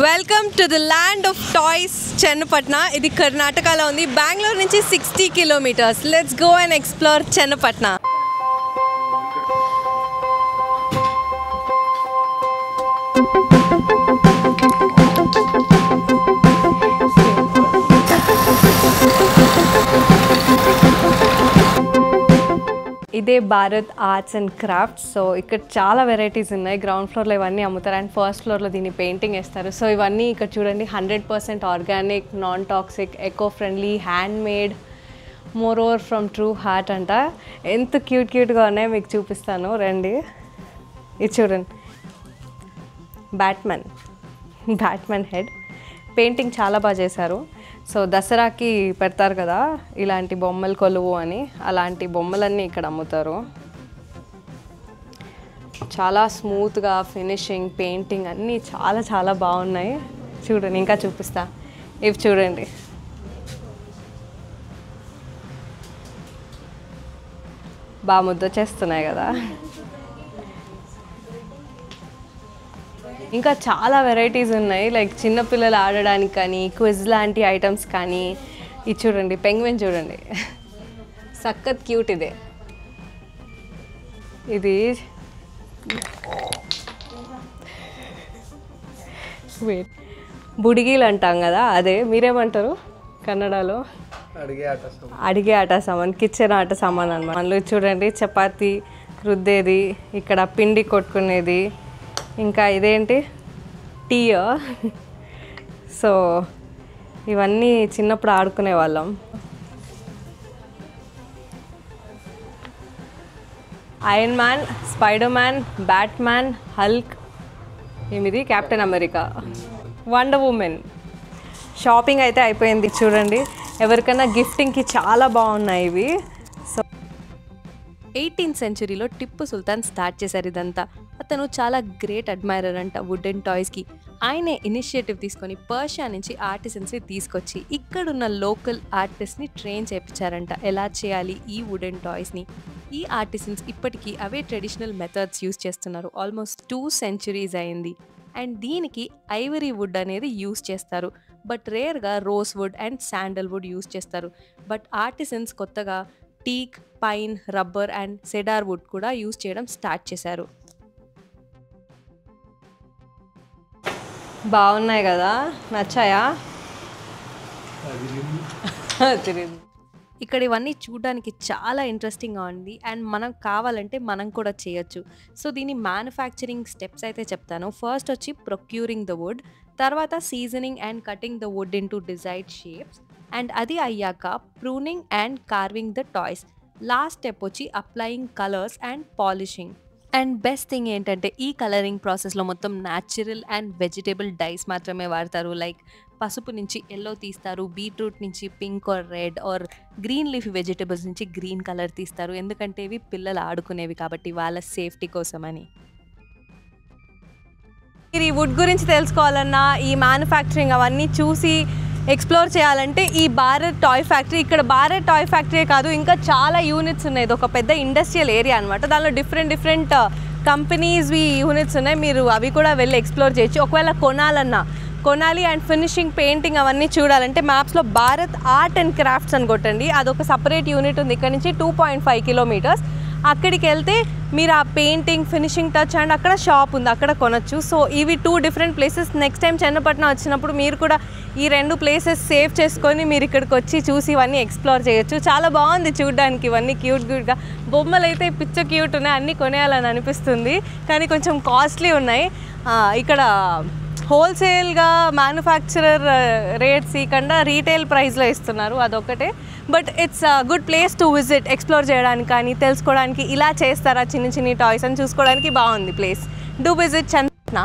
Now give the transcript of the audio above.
Welcome to the land of toys Channapatna. ఇది కర్ణాటకలో ఉంది. బెంగళూరు నుంచి 60 kilometres. Let's go and explore Channapatna. ఇదే Bharat arts and crafts. So ఇక్కడ చాలా వెరైటీస్ ఉన్నాయి. గ్రౌండ్ ఫ్లోర్లో ఇవన్నీ అమ్ముతారు అండ్ ఫస్ట్ ఫ్లోర్లో దీన్ని పెయింటింగ్ వేస్తారు. సో ఇవన్నీ ఇక్కడ చూడండి 100% organic, non toxic, eco friendly, hand made, more over from true heart అంట. ఎంత క్యూట్గా ఉన్నాయో మీకు చూపిస్తాను రండి. ఇది చూడండి, బ్యాట్మెన్ హెడ్ పెయింటింగ్ చాలా బాగా చేశారు. సో దసరాకి పెడతారు కదా ఇలాంటి బొమ్మలు కొలువు అని, అలాంటి బొమ్మలన్నీ ఇక్కడ అమ్ముతారు. చాలా స్మూత్గా ఫినిషింగ్, పెయింటింగ్ అన్నీ చాలా చాలా బాగున్నాయి. చూడండి, ఇంకా చూపిస్తా. ఇవి చూడండి, బాగా ముద్ద చేస్తున్నాయి కదా. ఇంకా చాలా వెరైటీస్ ఉన్నాయి, లైక్ చిన్నపిల్లలు ఆడడానికి కానీ, క్విజ్ లాంటి ఐటమ్స్ కానీ. ఇది చూడండి, పెంగ్విన్ చూడండి, సక్కత్ క్యూట్. ఇది బుడిగీలు అంటాం కదా, అదే మీరేమంటారు కన్నడలో? అడిగే ఆట సామాన్, కిచెన్ ఆట సామాన్ అనమాట. అందులో చూడండి, చపాతీ రుద్దేది, ఇక్కడ పిండి కొట్టుకునేది, ఇంకా ఇదేంటి టీ. సో ఇవన్నీ చిన్నప్పుడు ఆడుకునే వాళ్ళం. Iron Man, Spider Man, Batman, Hulk, ఏమిది Captain America, Wonder Woman. Shopping అయితే అయిపోయింది. చూడండి, ఎవరికైనా గిఫ్టింగ్కి చాలా బాగున్నాయి ఇవి. సో 18th సెంచరీలో టిప్పు సుల్తాన్ స్టార్ట్ చేశారు ఇదంతా. అతను చాలా గ్రేట్ అడ్మైరర్ అంట వుడెన్ టాయ్స్కి. ఆయనే ఇనిషియేటివ్ తీసుకొని పర్షియా నుంచి ఆర్టిసన్స్ని తీసుకొచ్చి ఇక్కడున్న లోకల్ ఆర్టిస్ట్ని ట్రైన్ చేయించారంట ఎలా చేయాలి ఈ వుడెన్ టాయ్స్ని. ఈ ఆర్టిసన్స్ ఇప్పటికీ అవే ట్రెడిషనల్ మెథడ్స్ యూస్ చేస్తున్నారు. ఆల్మోస్ట్ 2 centuries అయింది. అండ్ దీనికి ఐవరీ వుడ్ అనేది యూస్ చేస్తారు, బట్ రేర్గా rose wood and sandalwood use చేస్తారు. బట్ ఆర్టిసన్స్ కొత్తగా teak, pine, rubber and cedar wood కూడా యూస్ చేయడం స్టార్ట్ చేశారు. బాగున్నాయి కదా, నచ్చాయా? ఇక్కడ ఇవన్నీ చూడడానికి చాలా ఇంట్రెస్టింగ్గా ఉంది అండ్ మనం కావాలంటే మనం కూడా చేయొచ్చు. సో దీని మ్యానుఫ్యాక్చరింగ్ స్టెప్స్ అయితే చెప్తాను. ఫస్ట్ వచ్చి ప్రొక్యూరింగ్ ద వుడ్, తర్వాత seasoning and cutting the wood into desired shapes, and అది అయ్యాక pruning and carving the toys. Last step వచ్చి applying colours and polishing. And best thing ఏంటంటే ఈ కలరింగ్ ప్రాసెస్లో మొత్తం న్యాచురల్ అండ్ వెజిటేబుల్ డైస్ మాత్రమే వాడతారు. లైక్ పసుపు నుంచి ఎల్లో తీస్తారు, బీట్రూట్ నుంచి pink are red or green leafy vegetables నుంచి గ్రీన్ కలర్ తీస్తారు. ఎందుకంటే ఇవి పిల్లలు ఆడుకునేవి కాబట్టి వాళ్ళ సేఫ్టీ కోసమని. మీరు ఈ వుడ్ గురించి తెలుసుకోవాలన్నా, ఈ మ్యానుఫ్యాక్చరింగ్ అవన్నీ చూసి ఎక్స్ప్లోర్ చేయాలంటే ఈ భారత్ టాయ్ ఫ్యాక్టరీ. ఇక్కడ భారత్ టాయ్ ఫ్యాక్టరీ కాదు, ఇంకా చాలా యూనిట్స్ ఉన్నాయి. ఇది ఒక పెద్ద ఇండస్ట్రియల్ ఏరియా అనమాట. దానిలో డిఫరెంట్ కంపెనీస్వి యూనిట్స్ ఉన్నాయి. మీరు అవి కూడా వెళ్ళి ఎక్స్ప్లోర్ చేయొచ్చు. ఒకవేళ కొనాలి అండ్ ఫినిషింగ్, పెయింటింగ్ అవన్నీ చూడాలంటే మ్యాప్స్లో భారత్ ఆర్ట్ అండ్ క్రాఫ్ట్స్ అని కొట్టండి. అదొక సపరేట్ యూనిట్ ఉంది. ఇక్కడ నుంచి 2.5 kilometers. అక్కడికి వెళ్తే మీరు ఆ పెయింటింగ్, ఫినిషింగ్ టచ్ అండ్ అక్కడ షాప్ ఉంది, అక్కడ కొనొచ్చు. సో ఇవి 2 different places. Next time Chennapatnam వచ్చినప్పుడు మీరు కూడా ఈ 2 ప్లేసెస్ సేవ్ చేసుకొని మీరు ఇక్కడికి వచ్చి చూసి ఇవన్నీ ఎక్స్ప్లోర్ చేయొచ్చు. చాలా బాగుంది చూడడానికి. ఇవన్నీ క్యూట్గా బొమ్మలు అయితే పిచ్చ క్యూట్ ఉన్నాయి. అన్నీ కొనేయాలని అనిపిస్తుంది, కానీ కొంచెం కాస్ట్లీ ఉన్నాయి. ఇక్కడ హోల్సేల్గా మ్యానుఫ్యాక్చరర్ రేట్స్ ఇవ్వకుండా రీటైల్ ప్రైస్లో ఇస్తున్నారు, అదొకటే. But it's good place to visit, explore చేయడానికి కానీ తెలుసుకోవడానికి. ఇలా చేస్తారా చిన్న టాయ్స్ అని చూసుకోవడానికి బాగుంది ప్లేస్. Do visit Channapatna.